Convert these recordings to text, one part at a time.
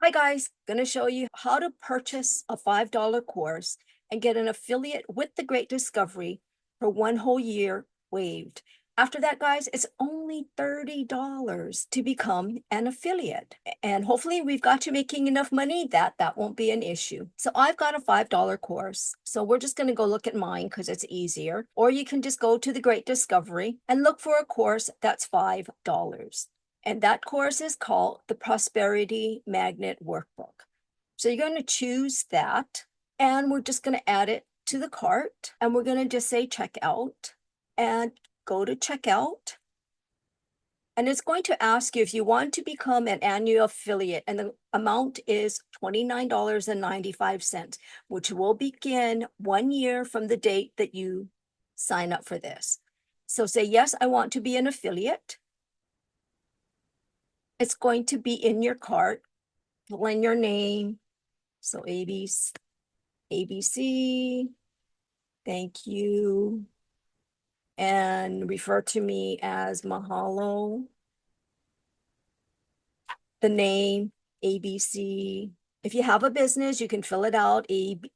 Hi guys, gonna show you how to purchase a $5 course and get an affiliate with The Great Discovery for 1 whole year waived. After that, guys, it's only $30 to become an affiliate. And hopefully we've got you making enough money that that won't be an issue. So I've got a $5 course. So we're just gonna go look at mine because it's easier. Or you can just go to The Great Discovery and look for a course that's $5. And that course is called the Prosperity Magnet Workbook. So you're going to choose that, and we're just going to add it to the cart, and we're going to just say checkout and go to checkout. And it's going to ask you if you want to become an annual affiliate, and the amount is $29.95, which will begin 1 year from the date that you sign up for this. So say, yes, I want to be an affiliate. It's going to be in your cart. Fill in your name. So ABC, thank you. And refer to me as Mahalo. The name, ABC. If you have a business, you can fill it out, ABD,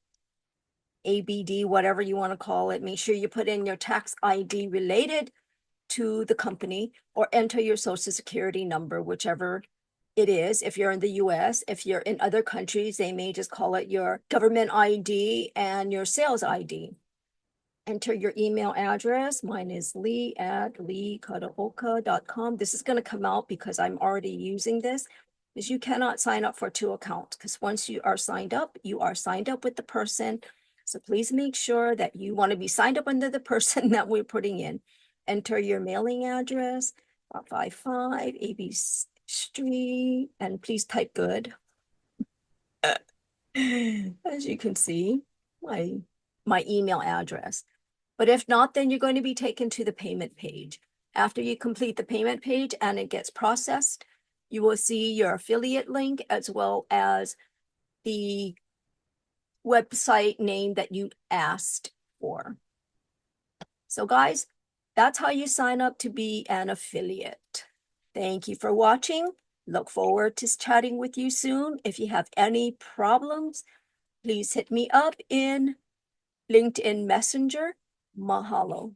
whatever you want to call it. Make sure you put in your tax ID related to the company, or enter your social security number, whichever it is. If you're in the US, if you're in other countries, they may just call it your government ID and your sales ID. Enter your email address. Mine is Leigh@leighdooka.com. This is going to come out because I'm already using this. Is you cannot sign up for 2 accounts, because once you are signed up with the person. So please make sure that you want to be signed up under the person that we're putting in. Enter your mailing address, 55 AB Street, and please type good. As you can see, my email address. But if not, then you're going to be taken to the payment page. After you complete the payment page and it gets processed, you will see your affiliate link as well as the website name that you asked for. So guys, that's how you sign up to be an affiliate. Thank you for watching. Look forward to chatting with you soon. If you have any problems, please hit me up in LinkedIn Messenger. Mahalo.